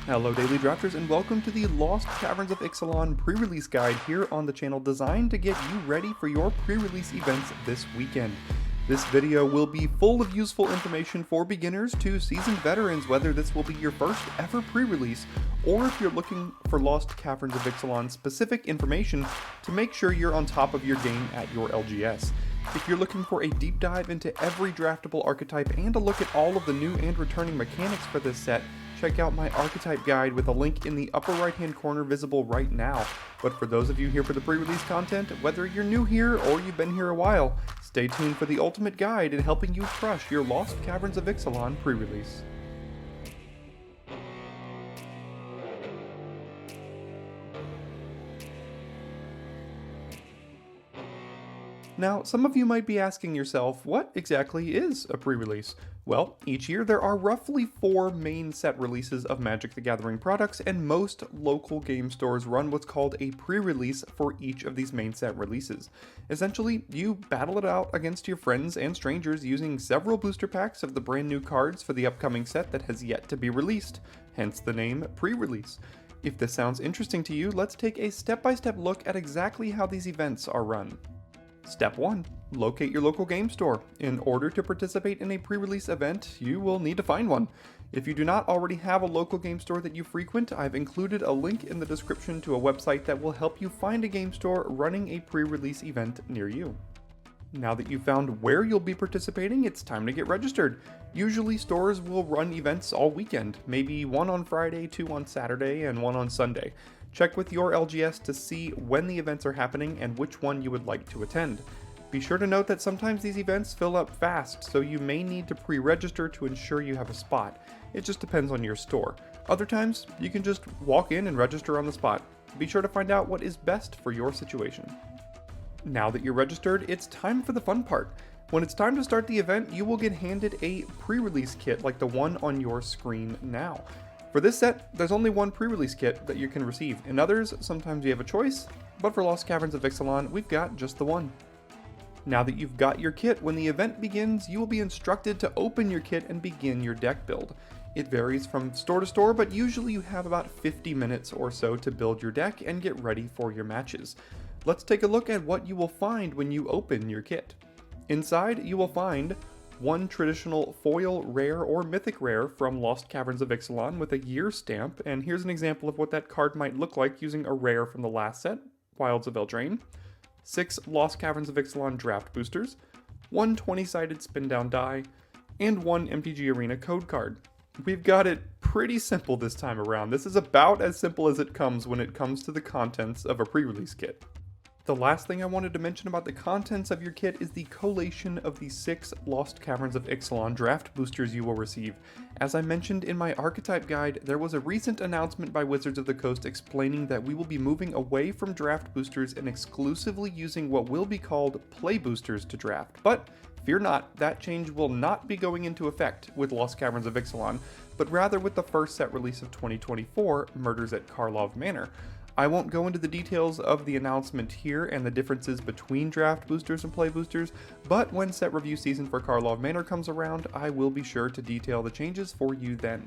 Hello Daily Drafters and welcome to the Lost Caverns of Ixalan pre-release guide here on the channel, designed to get you ready for your pre-release events this weekend. This video will be full of useful information for beginners to seasoned veterans, whether this will be your first ever pre-release or if you're looking for Lost Caverns of Ixalan specific information to make sure you're on top of your game at your LGS. If you're looking for a deep dive into every draftable archetype and a look at all of the new and returning mechanics for this set, check out my Archetype guide with a link in the upper right hand corner visible right now. But for those of you here for the pre-release content, whether you're new here or you've been here a while, stay tuned for the ultimate guide in helping you crush your Lost Caverns of Ixalan pre-release. Now, some of you might be asking yourself, what exactly is a pre-release? Well, each year there are roughly 4 main set releases of Magic the Gathering products, and most local game stores run what's called a pre-release for each of these main set releases. Essentially, you battle it out against your friends and strangers using several booster packs of the brand new cards for the upcoming set that has yet to be released, hence the name pre-release. If this sounds interesting to you, let's take a step-by-step look at exactly how these events are run. Step 1. Locate your local game store. In order to participate in a pre-release event, you will need to find one. If you do not already have a local game store that you frequent, I've included a link in the description to a website that will help you find a game store running a pre-release event near you. Now that you've found where you'll be participating, it's time to get registered. Usually stores will run events all weekend, maybe one on Friday, 2 on Saturday, and 1 on Sunday. Check with your LGS to see when the events are happening and which one you would like to attend. Be sure to note that sometimes these events fill up fast, so you may need to pre-register to ensure you have a spot. It just depends on your store. Other times, you can just walk in and register on the spot. Be sure to find out what is best for your situation. Now that you're registered, it's time for the fun part. When it's time to start the event, you will get handed a pre-release kit like the one on your screen now. For this set, there's only one pre-release kit that you can receive. In others, sometimes you have a choice, but for Lost Caverns of Ixalan, we've got just the one. Now that you've got your kit, when the event begins, you will be instructed to open your kit and begin your deck build. It varies from store to store, but usually you have about 50 minutes or so to build your deck and get ready for your matches. Let's take a look at what you will find when you open your kit. Inside, you will find one traditional foil rare or mythic rare from Lost Caverns of Ixalan with a year stamp, and here's an example of what that card might look like using a rare from the last set, Wilds of Eldraine. 6 Lost Caverns of Ixalan draft boosters, 1 20-sided spin down die, and 1 MTGA Arena code card. We've got it pretty simple this time around. This is about as simple as it comes when it comes to the contents of a pre-release kit. The last thing I wanted to mention about the contents of your kit is the collation of the 6 Lost Caverns of Ixalan draft boosters you will receive. As I mentioned in my Archetype guide, there was a recent announcement by Wizards of the Coast explaining that we will be moving away from draft boosters and exclusively using what will be called play boosters to draft. But fear not, that change will not be going into effect with Lost Caverns of Ixalan, but rather with the first set release of 2024, Murders at Karlov Manor. I won't go into the details of the announcement here and the differences between draft boosters and play boosters, but when set review season for Karlov Manor comes around, I will be sure to detail the changes for you then.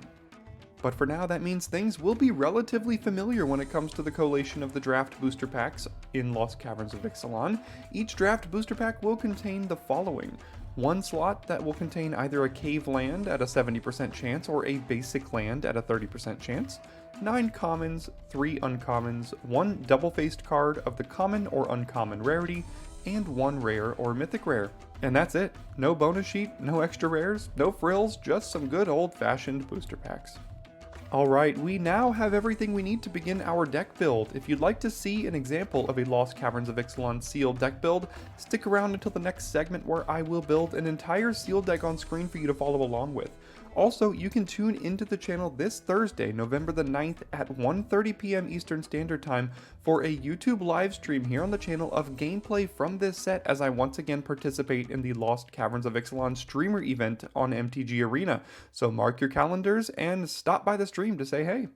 But for now, that means things will be relatively familiar when it comes to the collation of the draft booster packs in Lost Caverns of Ixalan. Each draft booster pack will contain the following: 1 slot that will contain either a cave land at a 70% chance or a basic land at a 30% chance, 9 commons, 3 uncommons, 1 double-faced card of the common or uncommon rarity, and 1 rare or mythic rare. And that's it. No bonus sheet, no extra rares, no frills, just some good old-fashioned booster packs. Alright, we now have everything we need to begin our deck build. If you'd like to see an example of a Lost Caverns of Ixalan sealed deck build, stick around until the next segment where I will build an entire sealed deck on screen for you to follow along with. Also, you can tune into the channel this Thursday, November the 9th at 1:30 p.m. Eastern Standard Time for a YouTube live stream here on the channel of gameplay from this set as I once again participate in the Lost Caverns of Ixalan streamer event on MTG Arena. So mark your calendars and stop by the stream to say hey.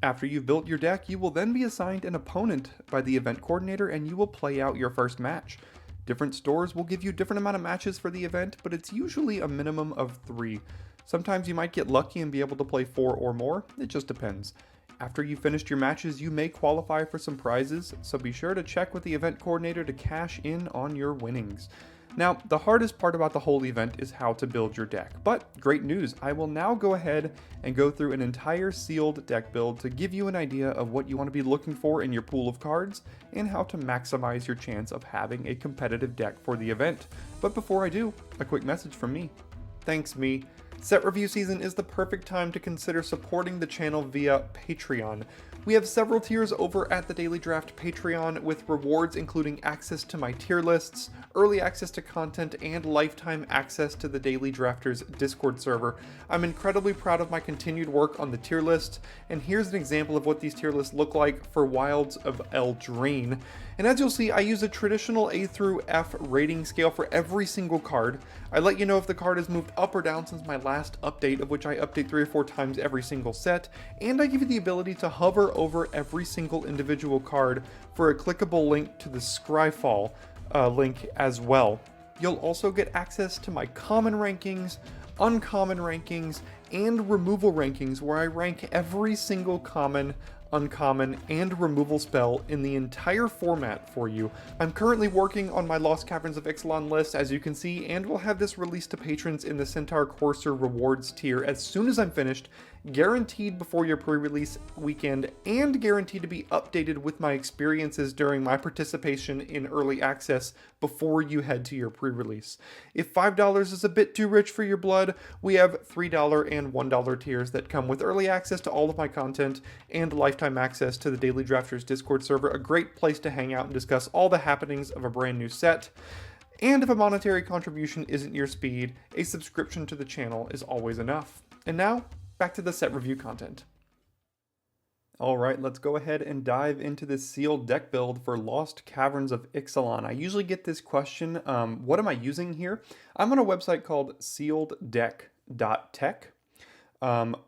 After you've built your deck, you will then be assigned an opponent by the event coordinator and you will play out your first match. Different stores will give you different amount of matches for the event, but it's usually a minimum of 3. Sometimes you might get lucky and be able to play 4 or more, it just depends. After you've finished your matches, you may qualify for some prizes, so be sure to check with the event coordinator to cash in on your winnings. Now, the hardest part about the whole event is how to build your deck, but great news, I will now go ahead and go through an entire sealed deck build to give you an idea of what you want to be looking for in your pool of cards and how to maximize your chance of having a competitive deck for the event. But before I do, a quick message from me. Thanks, me. Set review season is the perfect time to consider supporting the channel via Patreon. We have several tiers over at the Daily Draft Patreon with rewards including access to my tier lists, early access to content, and lifetime access to the Daily Drafters Discord server. I'm incredibly proud of my continued work on the tier list, and here's an example of what these tier lists look like for Wilds of Eldraine. And as you'll see, I use a traditional A through F rating scale for every single card. I let you know if the card has moved up or down since my last update, of which I update 3 or 4 times every single set, and I give you the ability to hover over every single individual card for a clickable link to the Scryfall link as well. You'll also get access to my common rankings, uncommon rankings, and removal rankings where I rank every single common, uncommon, and removal spell in the entire format for you. I'm currently working on my Lost Caverns of Ixalan list, as you can see, and we'll have this released to patrons in the Centaur Courser rewards tier as soon as I'm finished, guaranteed before your pre-release weekend, and guaranteed to be updated with my experiences during my participation in early access before you head to your pre-release. If $5 is a bit too rich for your blood, we have $3 and $1 tiers that come with early access to all of my content and lifetime access to the Daily Drafters Discord server, a great place to hang out and discuss all the happenings of a brand new set. And if a monetary contribution isn't your speed, a subscription to the channel is always enough. And now, back to the set review content. Alright, let's go ahead and dive into this sealed deck build for Lost Caverns of Ixalan. I usually get this question, what am I using here? I'm on a website called sealeddeck.tech,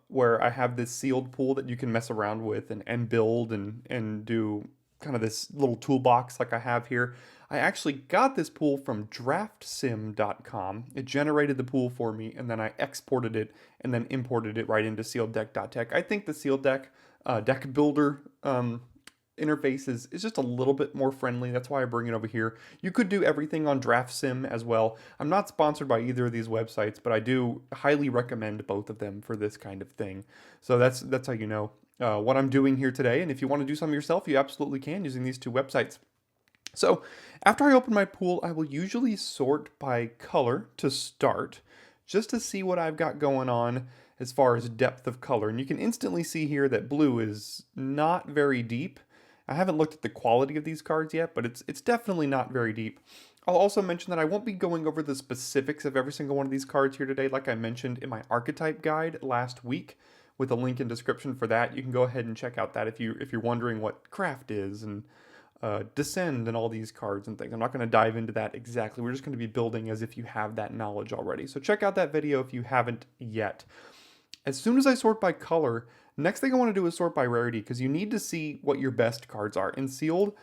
where I have this sealed pool that you can mess around with and build and do kind of this little toolbox like I have here. I actually got this pool from draftsim.com. It generated the pool for me, and then I exported it and then imported it right into sealeddeck.tech. I think the sealed deck deck builder interface is just a little bit more friendly. That's why I bring it over here. You could do everything on DraftSim as well. I'm not sponsored by either of these websites, but I do highly recommend both of them for this kind of thing. So that's how you know what I'm doing here today. And if you want to do some yourself, you absolutely can using these two websites. So after I open my pool, I will usually sort by color to start, just to see what I've got going on as far as depth of color. And you can instantly see here that blue is not very deep. I haven't looked at the quality of these cards yet, but it's definitely not very deep. I'll also mention that I won't be going over the specifics of every single one of these cards here today, like I mentioned in my Archetype guide last week, with a link in description for that. You can go ahead and check out that if you're wondering what Craft is and Descend and all these cards and things. I'm not going to dive into that exactly. We're just going to be building as if you have that knowledge already. So check out that video if you haven't yet. As soon as I sort by color, next thing I want to do is sort by rarity, because you need to see what your best cards are. In Sealed,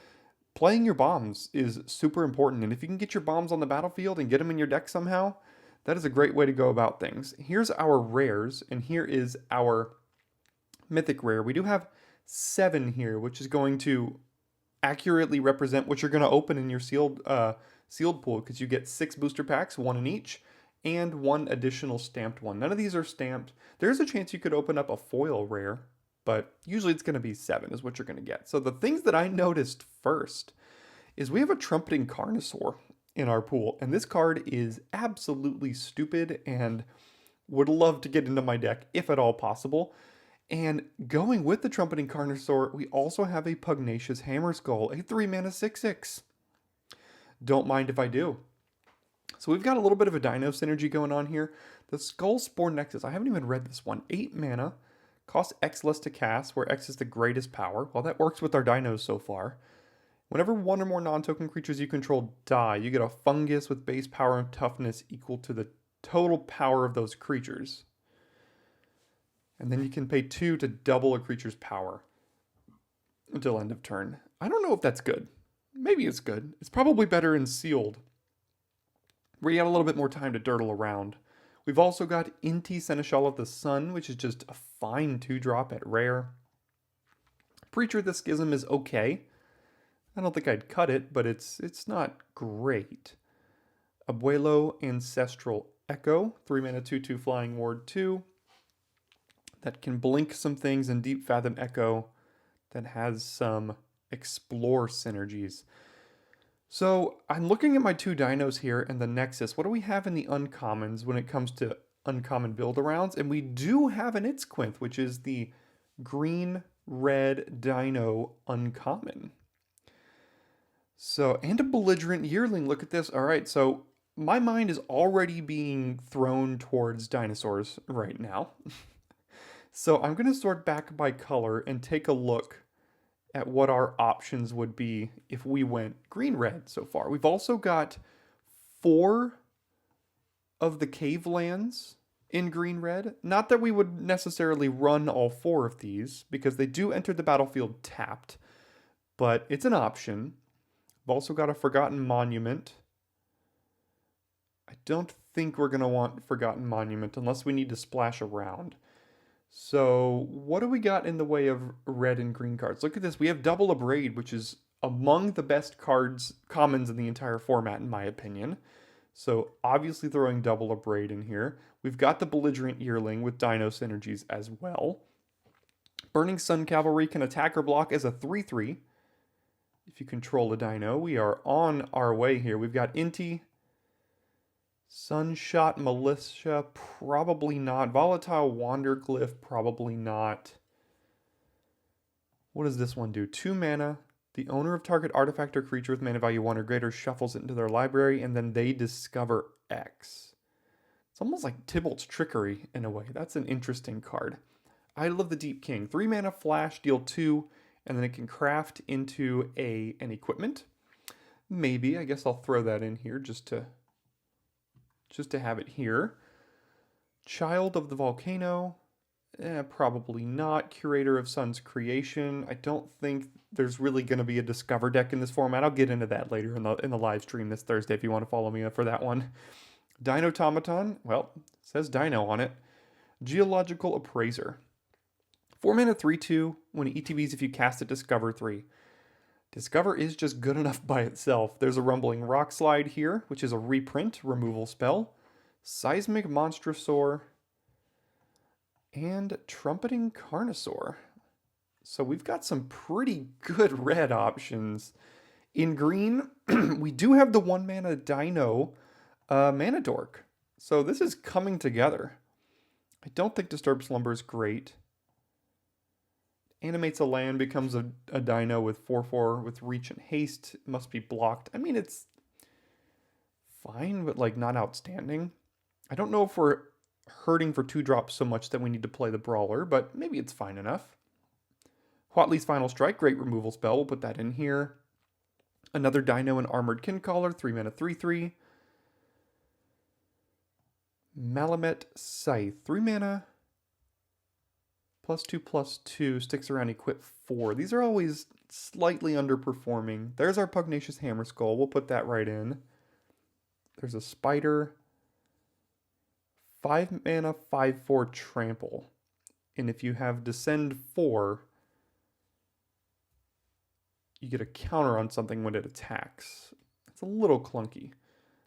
playing your bombs is super important, and if you can get your bombs on the battlefield and get them in your deck somehow, that is a great way to go about things. Here's our rares, and here is our mythic rare. We do have 7 here, which is going to accurately represent what you're going to open in your sealed pool, because you get 6 booster packs, 1 in each, and 1 additional stamped one. None of these are stamped. There's a chance you could open up a foil rare, but usually it's going to be 7 is what you're going to get. So the things that I noticed first is we have a Trumpeting Carnosaur in our pool, and this card is absolutely stupid and would love to get into my deck if at all possible. And going with the Trumpeting Carnosaur, we also have a Pugnacious Hammerskull, a 3-mana 6/6. Don't mind if I do. So we've got a little bit of a dino synergy going on here. The Skull Spore Nexus, I haven't even read this one. 8 mana, costs X less to cast, where X is the greatest power. Well, that works with our dinos so far. Whenever 1 or more non-token creatures you control die, you get a fungus with base power and toughness equal to the total power of those creatures. And then you can pay 2 to double a creature's power until end of turn. I don't know if that's good. maybe it's good. It's probably better in sealed, where you got a little bit more time to dirtle around. We've also got Inti Seneschal of the Sun, which is just a fine 2-drop at rare. Preacher of the Schism is okay. I don't think I'd cut it, but it's not great. Abuelo Ancestral Echo, 3-mana 2/2 Flying Ward 2. That can blink some things, and Deep Fathom Echo that has some explore synergies. So I'm looking at my 2 dinos here and the Nexus. What do we have in the uncommons when it comes to uncommon build-arounds? And we do have an Itzquinth, which is the green-red dino uncommon. So, and a Belligerent Yearling. Look at this. All right, so my mind is already being thrown towards dinosaurs right now. So I'm going to sort back by color and take a look at what our options would be if we went green-red so far. We've also got 4 of the cave lands in green-red. Not that we would necessarily run all 4 of these, because they do enter the battlefield tapped, but it's an option. We've also got a Forgotten Monument. I don't think we're going to want Forgotten Monument unless we need to splash around. So what do we got in the way of red and green cards? Look at this. We have Double Abrade, which is among the best cards, commons in the entire format, in my opinion. So obviously throwing Double Abrade in here. We've got the Belligerent Yearling with Dino synergies as well. Burning Sun Cavalry can attack or block as a 3/3. If you control a dino, we are on our way here. We've got Inti, Sunshot Militia, probably not. Volatile Wanderglyph, probably not. What does this one do? 2 mana. The owner of target artifact or creature with mana value 1 or greater shuffles it into their library, and then they discover X. It's almost like Tybalt's Trickery in a way. That's an interesting card. I love the Deep King. 3 mana flash, deal 2, and then it can craft into an equipment. Maybe, I guess I'll throw that in here just to have it here. Child of the Volcano, probably not. Curator of Sun's Creation. I don't think there's really going to be a Discover deck in this format. I'll get into that later in the live stream this Thursday if you want to follow me for that one. Dinotomaton, well, it says Dino on it. Geological Appraiser. 4 mana 3/2. When it ETBs, if you cast it, Discover 3. Discover is just good enough by itself. There's a Rumbling Rock Slide here, which is a reprint removal spell. Seismic Monstrosaur. And Trumpeting Carnosaur. So we've got some pretty good red options. In green, we do have the 1 mana dino Mana Dork. So this is coming together. I don't think Disturb Slumber is great. Animates a land, becomes a dino with 4/4 with reach and haste. It must be blocked. I mean, it's fine, but like not outstanding. I don't know if we're hurting for 2 drops so much that we need to play the Brawler, but maybe it's fine enough. Huatli's Final Strike, great removal spell. We'll put that in here. Another dino and Armored Kincaller, 3 mana 3/3. Malamet Scythe, 3 mana. +2/+2, sticks around, equip 4. These are always slightly underperforming. There's our Pugnacious Hammer Skull. We'll put that right in. There's a Spider. 5 mana, 5/4 Trample. And if you have Descend 4, you get a counter on something when it attacks. It's a little clunky.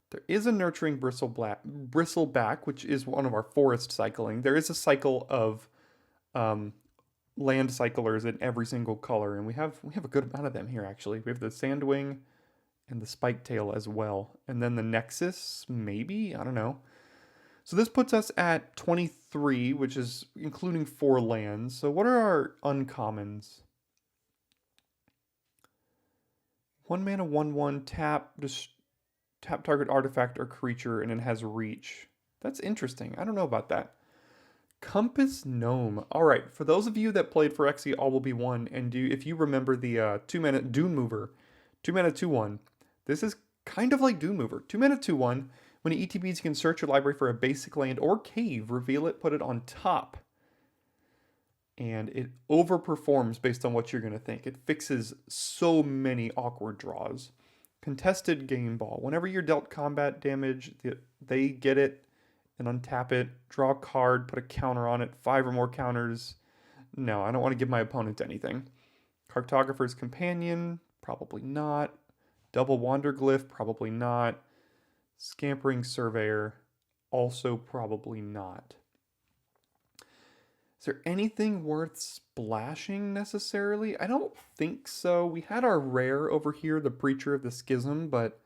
There is a Nurturing Bristleback, which is one of our forest cycling. There is a cycle of land cyclers in every single color, and we have a good amount of them here actually. We have the Sandwing and the Spiketail as well, and then the Nexus, maybe, I don't know. So this puts us at 23, which is including 4 lands. So what are our uncommons? 1 mana 1/1 tap, just tap target artifact or creature, and it has reach. That's interesting. I don't know about that. Compass Gnome. All right, for those of you that played Phyrexia All Will Be One, and if you remember the 2 mana Dune Mover, 2 mana 2/1, this is kind of like Dune Mover. 2 mana 2/1. When it ETBs, you can search your library for a basic land or cave, reveal it, put it on top. and it overperforms based on what you're going to think. It fixes so many awkward draws. Contested game ball. Whenever you're dealt combat damage, they get it and untap it, draw a card, put a counter on it, 5 or more counters. No, I don't want to give my opponent anything. Cartographer's Companion, probably not. Double Wanderglyph, probably not. Scampering Surveyor, also probably not. Is there anything worth splashing necessarily? I don't think so. We had our rare over here, the Preacher of the Schism, but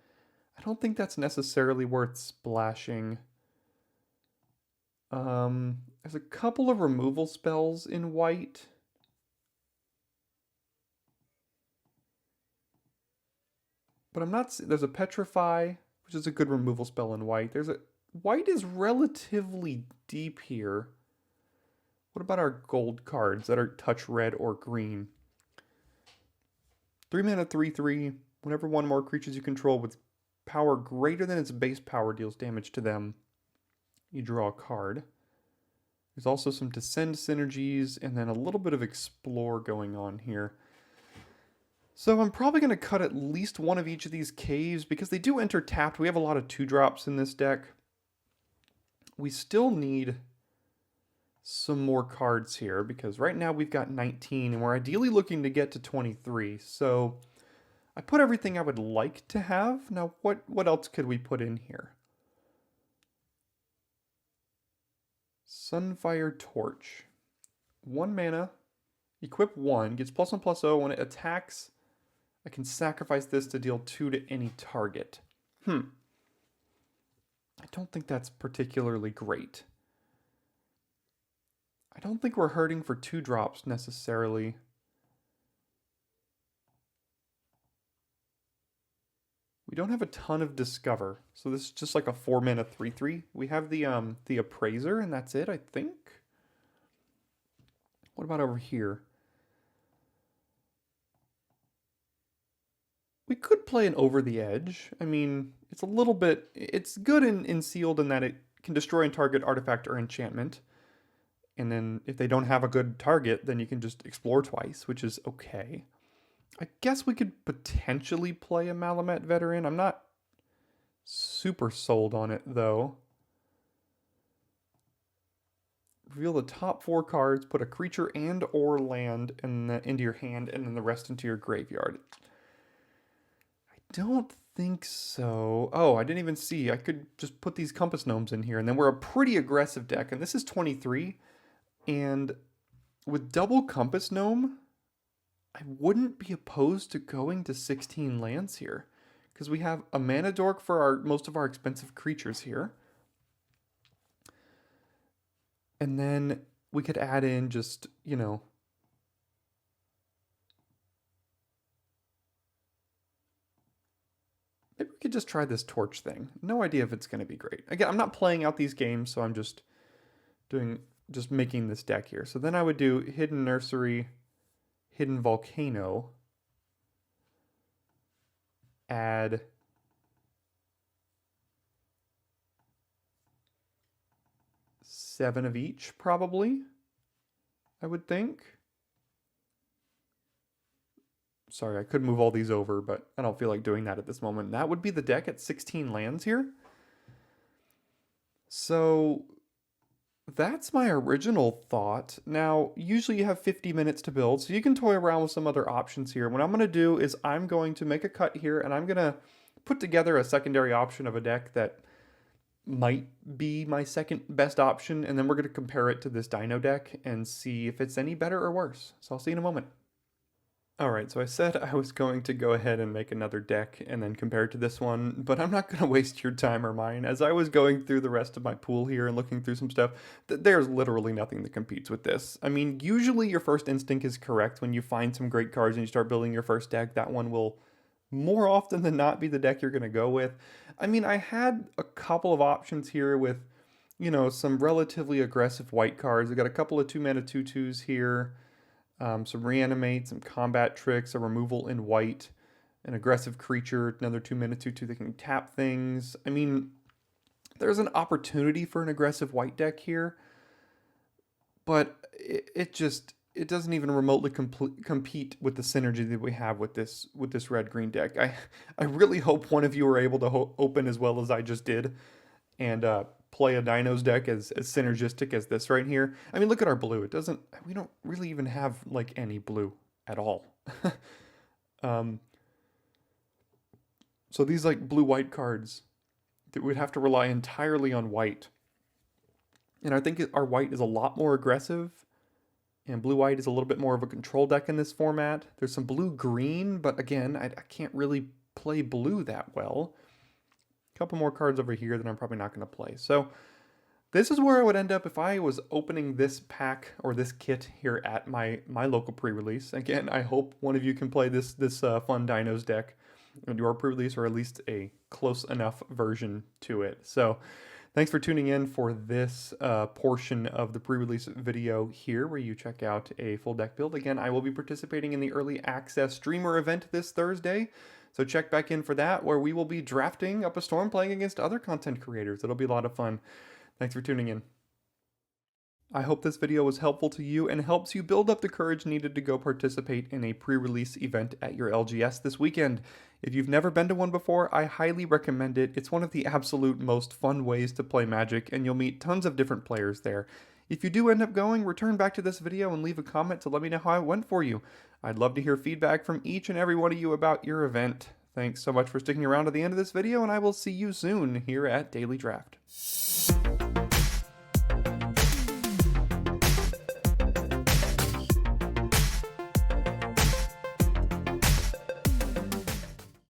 I don't think that's necessarily worth splashing. There's a couple of removal spells in white. But I'm not... There's a Petrify, which is a good removal spell in white. White is relatively deep here. What about our gold cards that are touch red or green? 3 mana, 3/3. Whenever one more creatures you control with power greater than its base power deals damage to them, you draw a card. There's also some Descend synergies and then a little bit of Explore going on here. So I'm probably going to cut at least one of each of these caves because they do enter tapped. We have a lot of 2-drops in this deck. We still need some more cards here because right now we've got 19 and we're ideally looking to get to 23. So I put everything I would like to have. Now what else could we put in here? Sunfire Torch. 1 mana, equip 1, gets +1/+0. When it attacks, I can sacrifice this to deal 2 to any target. I don't think that's particularly great. I don't think we're hurting for 2-drops necessarily. We don't have a ton of Discover, so this is just like a 4 mana 3/3. We have the Appraiser, and that's it, I think. What about over here? We could play an Over the Edge. I mean, it's a little bit... It's good in Sealed in that it can destroy and target artifact or enchantment. And then if they don't have a good target, then you can just explore twice, which is okay. I guess we could potentially play a Malamet Veteran. I'm not super sold on it, though. Reveal the top 4 cards, put a creature and or land into your hand, and then the rest into your graveyard. I don't think so. Oh, I didn't even see. I could just put these Compass Gnomes in here, and then we're a pretty aggressive deck, and this is 23. And with double Compass Gnome, I wouldn't be opposed to going to 16 lands here. Because we have a Mana Dork for most of our expensive creatures here. And then we could add in just, you know... Maybe we could just try this Torch thing. No idea if it's going to be great. Again, I'm not playing out these games, so I'm just making this deck here. So then I would do Hidden Nursery, Hidden Volcano, add seven of each, probably, I would think. Sorry, I could move all these over, but I don't feel like doing that at this moment. That would be the deck at 16 lands here. So that's my original thought. Now, usually you have 50 minutes to build, so you can toy around with some other options here. What I'm going to do is I'm going to make a cut here, and I'm going to put together a secondary option of a deck that might be my second best option, and then we're going to compare it to this Dino deck and see if it's any better or worse. So I'll see you in a moment. Alright, so I said I was going to go ahead and make another deck and then compare it to this one, but I'm not going to waste your time or mine. As I was going through the rest of my pool here and looking through some stuff, there's literally nothing that competes with this. I mean, usually your first instinct is correct. When you find some great cards and you start building your first deck, that one will more often than not be the deck you're going to go with. I mean, I had a couple of options here with, you know, some relatively aggressive white cards. I got a couple of 2-mana 2/2s here. Some Reanimate, some Combat Tricks, a removal in white, an aggressive creature, another 2-mana 2/2 that can tap things. I mean, there's an opportunity for an aggressive white deck here, but it just, it doesn't even remotely compete with the synergy that we have with this red-green deck. I really hope one of you are able to open as well as I just did, and play a Dinos deck as synergistic as this right here. I mean, look at our blue. We don't really even have like any blue at all. So these like blue-white cards that we'd have to rely entirely on white. And I think our white is a lot more aggressive, and blue-white is a little bit more of a control deck in this format. There's some blue-green, but again, I can't really play blue that well. A couple more cards over here that I'm probably not going to play. So this is where I would end up if I was opening this pack or this kit here at my local pre-release. Again, I hope one of you can play this fun Dinos deck and do our pre-release, or at least a close enough version to it. So thanks for tuning in for this portion of the pre-release video here, where you check out a full deck build. Again, I will be participating in the early access streamer event this Thursday, so check back in for that, where we will be drafting up a storm, playing against other content creators. It'll be a lot of fun. Thanks for tuning in. I hope this video was helpful to you and helps you build up the courage needed to go participate in a pre-release event at your LGS this weekend. If you've never been to one before, I highly recommend it. It's one of the absolute most fun ways to play Magic, and you'll meet tons of different players there. If you do end up going, return back to this video and leave a comment to let me know how it went for you. I'd love to hear feedback from each and every one of you about your event. Thanks so much for sticking around to the end of this video, and I will see you soon here at Daily Draft.